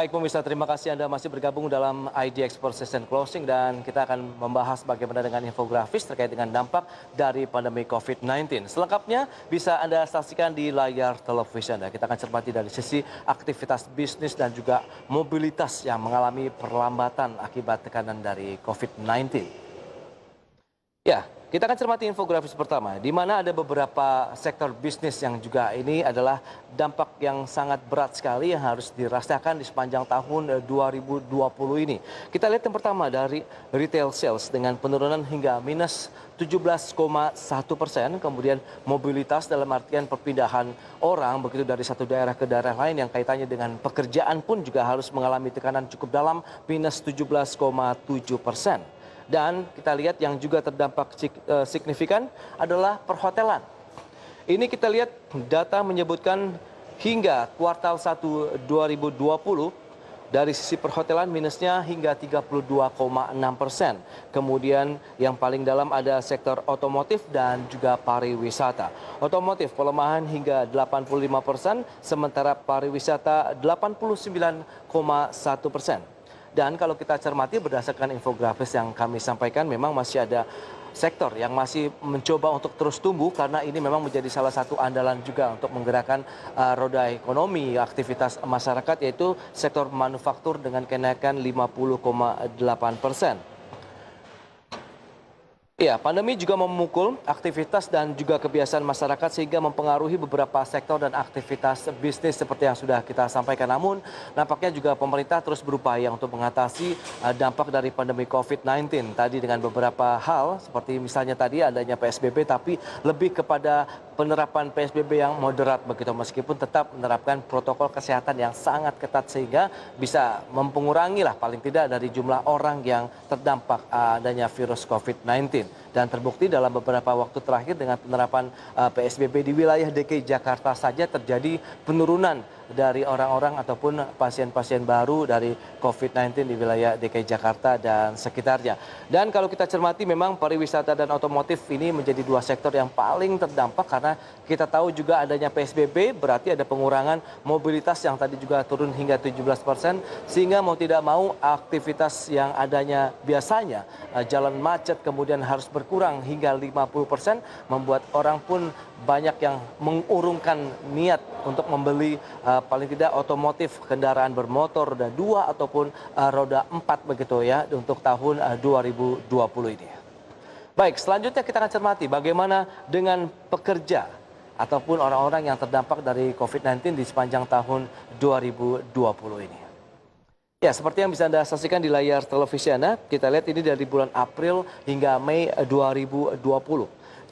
Baik pemirsa, terima kasih Anda masih bergabung dalam ID Expert Session Closing dan kita akan membahas bagaimana dengan infografis terkait dengan dampak dari pandemi COVID-19. Selengkapnya bisa Anda saksikan di layar televisi Anda. Kita akan cermati dari sisi aktivitas bisnis dan juga mobilitas yang mengalami perlambatan akibat tekanan dari COVID-19. Ya, kita akan cermati infografis pertama, di mana ada beberapa sektor bisnis yang juga ini adalah dampak yang sangat berat sekali yang harus dirasakan di sepanjang tahun 2020 ini. Kita lihat yang pertama dari retail sales dengan penurunan hingga minus 17,1%, kemudian mobilitas dalam artian perpindahan orang begitu dari satu daerah ke daerah lain yang kaitannya dengan pekerjaan pun juga harus mengalami tekanan cukup dalam minus 17,7%. Dan kita lihat yang juga terdampak signifikan adalah perhotelan. Ini kita lihat data menyebutkan hingga kuartal 1 2020 dari sisi perhotelan minusnya hingga 32,6%. Kemudian yang paling dalam ada sektor otomotif dan juga pariwisata. Otomotif pelemahan hingga 85%, sementara pariwisata 89,1%. Dan kalau kita cermati berdasarkan infografis yang kami sampaikan memang masih ada sektor yang masih mencoba untuk terus tumbuh karena ini memang menjadi salah satu andalan juga untuk menggerakkan roda ekonomi aktivitas masyarakat, yaitu sektor manufaktur dengan kenaikan 50,8%. Ya, pandemi juga memukul aktivitas dan juga kebiasaan masyarakat sehingga mempengaruhi beberapa sektor dan aktivitas bisnis seperti yang sudah kita sampaikan. Namun, nampaknya juga pemerintah terus berupaya untuk mengatasi dampak dari pandemi COVID-19. Tadi dengan beberapa hal, seperti misalnya tadi adanya PSBB, tapi lebih kepada penerapan PSBB yang moderat begitu, meskipun tetap menerapkan protokol kesehatan yang sangat ketat sehingga bisa mengurangi lah paling tidak dari jumlah orang yang terdampak adanya virus COVID-19. Dan terbukti dalam beberapa waktu terakhir dengan penerapan PSBB di wilayah DKI Jakarta saja terjadi penurunan dari orang-orang ataupun pasien-pasien baru dari COVID-19 di wilayah DKI Jakarta dan sekitarnya. Dan kalau kita cermati memang pariwisata dan otomotif ini menjadi dua sektor yang paling terdampak karena kita tahu juga adanya PSBB berarti ada pengurangan mobilitas yang tadi juga turun hingga 17%, sehingga mau tidak mau aktivitas yang adanya biasanya jalan macet kemudian harus berkurang hingga 50%, membuat orang pun banyak yang mengurungkan niat untuk membeli paling tidak otomotif, kendaraan bermotor roda 2 ataupun roda 4 begitu ya untuk tahun 2020 ini. Baik, selanjutnya kita akan cermati bagaimana dengan pekerja ataupun orang-orang yang terdampak dari COVID-19 di sepanjang tahun 2020 ini. Ya, seperti yang bisa Anda saksikan di layar televisi Anda, kita lihat ini dari bulan April hingga Mei 2020.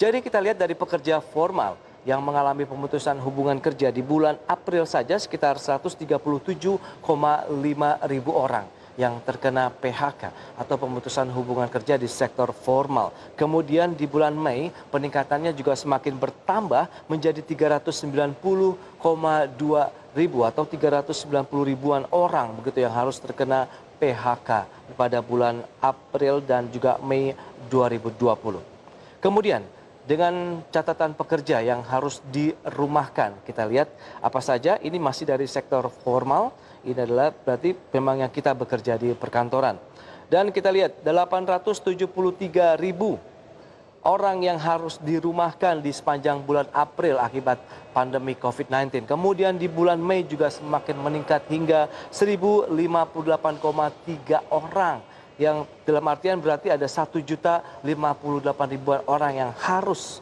Jadi kita lihat dari pekerja formal yang mengalami pemutusan hubungan kerja di bulan April saja sekitar 137,5 ribu orang yang terkena PHK atau pemutusan hubungan kerja di sektor formal. Kemudian di bulan Mei peningkatannya juga semakin bertambah menjadi 390,2 ribu atau 390 ribuan orang begitu yang harus terkena PHK pada bulan April dan juga Mei 2020. Kemudian dengan catatan pekerja yang harus dirumahkan, kita lihat apa saja ini masih dari sektor formal, ini adalah berarti memang yang kita bekerja di perkantoran. Dan kita lihat 873 ribu orang yang harus dirumahkan di sepanjang bulan April akibat pandemi COVID-19. Kemudian di bulan Mei juga semakin meningkat hingga 1058,3 orang. Yang dalam artian berarti ada 1.058.000 orang yang harus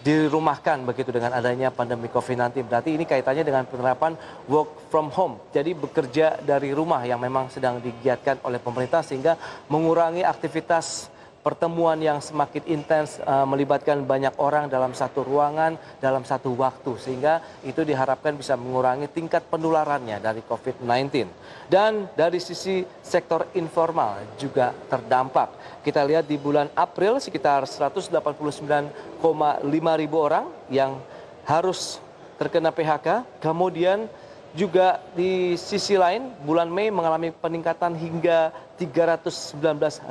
dirumahkan begitu dengan adanya pandemi COVID-19. Berarti ini kaitannya dengan penerapan work from home. Jadi bekerja dari rumah yang memang sedang digiatkan oleh pemerintah sehingga mengurangi aktivitas pertemuan yang semakin intens melibatkan banyak orang dalam satu ruangan, dalam satu waktu. Sehingga itu diharapkan bisa mengurangi tingkat penularannya dari COVID-19. Dan dari sisi sektor informal juga terdampak. Kita lihat di bulan April sekitar 189,5 ribu orang yang harus terkena PHK. Kemudian juga di sisi lain bulan Mei mengalami peningkatan hingga 319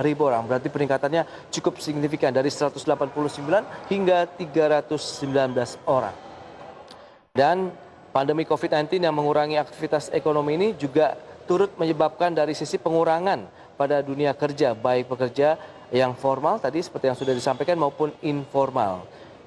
ribu orang. Berarti peningkatannya cukup signifikan dari 189 hingga 319 orang. Dan pandemi COVID-19 yang mengurangi aktivitas ekonomi ini juga turut menyebabkan dari sisi pengurangan pada dunia kerja, baik pekerja yang formal tadi seperti yang sudah disampaikan maupun informal.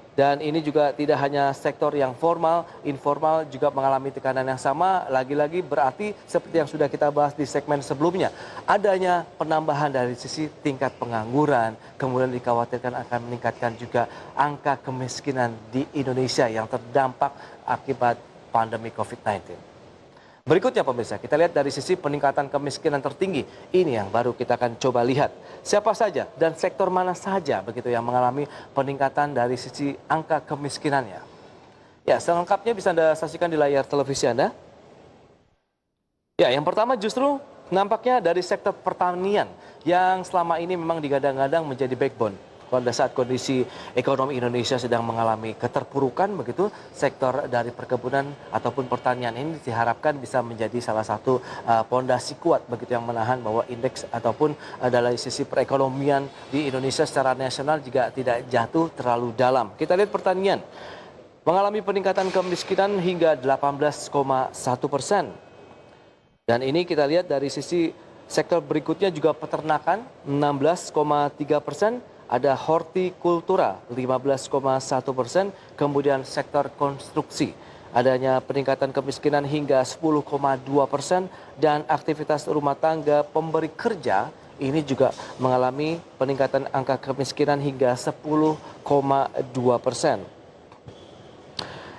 Dan ini juga tidak hanya sektor yang formal, informal juga mengalami tekanan yang sama. Lagi-lagi berarti seperti yang sudah kita bahas di segmen sebelumnya, adanya penambahan dari sisi tingkat pengangguran, kemudian dikhawatirkan akan meningkatkan juga angka kemiskinan di Indonesia yang terdampak akibat pandemi COVID-19. Berikutnya pemirsa, kita lihat dari sisi peningkatan kemiskinan tertinggi. Ini yang baru kita akan coba lihat. Siapa saja dan sektor mana saja begitu yang mengalami peningkatan dari sisi angka kemiskinannya. Ya, selengkapnya bisa Anda saksikan di layar televisi Anda. Ya, yang pertama justru nampaknya dari sektor pertanian yang selama ini memang digadang-gadang menjadi backbone. Pada saat kondisi ekonomi Indonesia sedang mengalami keterpurukan begitu, sektor dari perkebunan ataupun pertanian ini diharapkan bisa menjadi salah satu pondasi kuat begitu yang menahan bahwa indeks ataupun dari sisi perekonomian di Indonesia secara nasional juga tidak jatuh terlalu dalam. Kita lihat pertanian mengalami peningkatan kemiskinan hingga 18,1%. Dan ini kita lihat dari sisi sektor berikutnya juga peternakan 16,3%. Ada hortikultura 15,1%, kemudian sektor konstruksi adanya peningkatan kemiskinan hingga 10,2% dan aktivitas rumah tangga pemberi kerja ini juga mengalami peningkatan angka kemiskinan hingga 10,2%.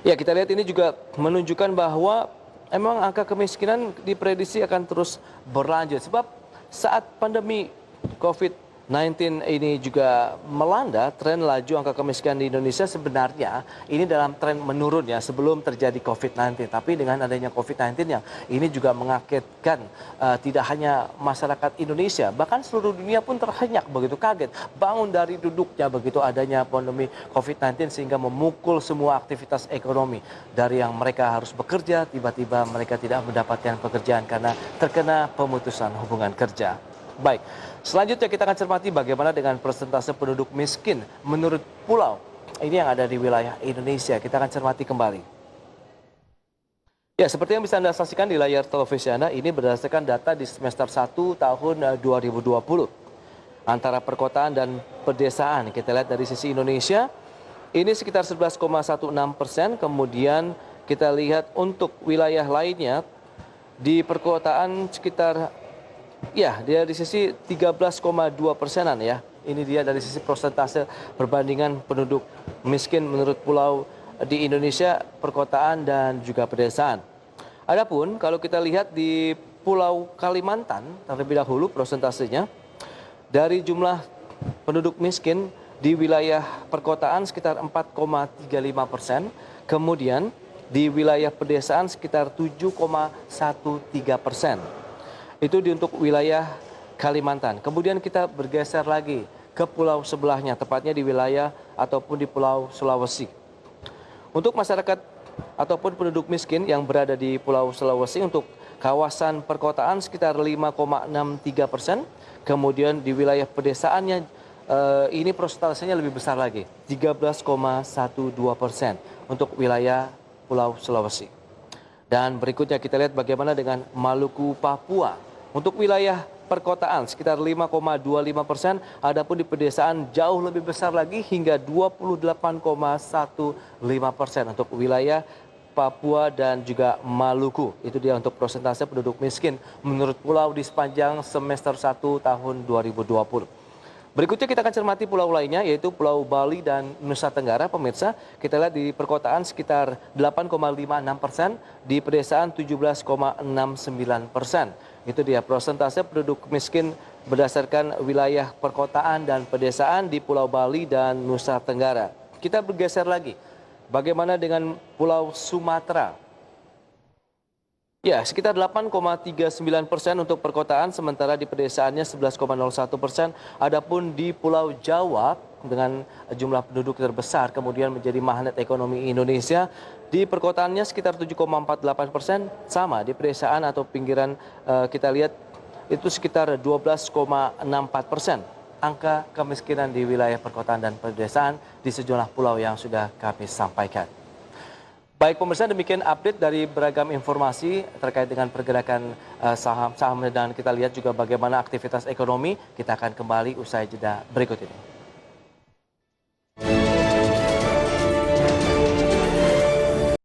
Ya, kita lihat ini juga menunjukkan bahwa emang angka kemiskinan diprediksi akan terus berlanjut sebab saat pandemi COVID-19 ini juga melanda, tren laju angka kemiskinan di Indonesia sebenarnya ini dalam tren menurun ya sebelum terjadi COVID-19. Tapi dengan adanya COVID-19 yang ini juga mengagetkan tidak hanya masyarakat Indonesia, bahkan seluruh dunia pun terhenyak begitu kaget. Bangun dari duduknya begitu adanya pandemi COVID-19 sehingga memukul semua aktivitas ekonomi. Dari yang mereka harus bekerja, tiba-tiba mereka tidak mendapatkan pekerjaan karena terkena pemutusan hubungan kerja. Baik, selanjutnya kita akan cermati bagaimana dengan persentase penduduk miskin menurut pulau ini yang ada di wilayah Indonesia. Kita akan cermati kembali. Ya, seperti yang bisa Anda saksikan di layar televisi Anda, ini berdasarkan data di semester 1 tahun 2020. Antara perkotaan dan pedesaan, kita lihat dari sisi Indonesia, ini sekitar 11,16%. Kemudian kita lihat untuk wilayah lainnya, di perkotaan sekitar ya, dia di sisi 13,2%-an ya. Ini dia dari sisi persentase perbandingan penduduk miskin menurut pulau di Indonesia, perkotaan dan juga pedesaan. Adapun kalau kita lihat di Pulau Kalimantan terlebih dahulu persentasenya dari jumlah penduduk miskin di wilayah perkotaan sekitar 4,35%, kemudian di wilayah pedesaan sekitar 7,13%. Itu untuk wilayah Kalimantan. Kemudian kita bergeser lagi ke pulau sebelahnya, tepatnya di wilayah ataupun di Pulau Sulawesi. Untuk masyarakat ataupun penduduk miskin yang berada di Pulau Sulawesi untuk kawasan perkotaan sekitar 5,63%. Kemudian di wilayah pedesaannya ini persentasenya lebih besar lagi, 13,12% untuk wilayah Pulau Sulawesi. Dan berikutnya kita lihat bagaimana dengan Maluku, Papua. Untuk wilayah perkotaan sekitar 5,25%, adapun di pedesaan jauh lebih besar lagi hingga 28,15% untuk wilayah Papua dan juga Maluku. Itu dia untuk persentase penduduk miskin menurut pulau di sepanjang semester 1 tahun 2020. Berikutnya kita akan cermati pulau lainnya yaitu Pulau Bali dan Nusa Tenggara. Pemirsa, kita lihat di perkotaan sekitar 8,56%, di pedesaan 17,69%. Itu dia persentase penduduk miskin berdasarkan wilayah perkotaan dan pedesaan di Pulau Bali dan Nusa Tenggara. Kita bergeser lagi. Bagaimana dengan Pulau Sumatera? Ya, sekitar 8,39% untuk perkotaan, sementara di pedesaannya 11,01%. Adapun di Pulau Jawa dengan jumlah penduduk terbesar kemudian menjadi magnet ekonomi Indonesia, di perkotaannya sekitar 7,48%, sama di pedesaan atau pinggiran kita lihat itu sekitar 12,64%. Angka kemiskinan di wilayah perkotaan dan pedesaan di sejumlah pulau yang sudah kami sampaikan. Baik pemirsa, demikian update dari beragam informasi terkait dengan pergerakan saham-saham dan kita lihat juga bagaimana aktivitas ekonomi. Kita akan kembali usai jeda berikut ini.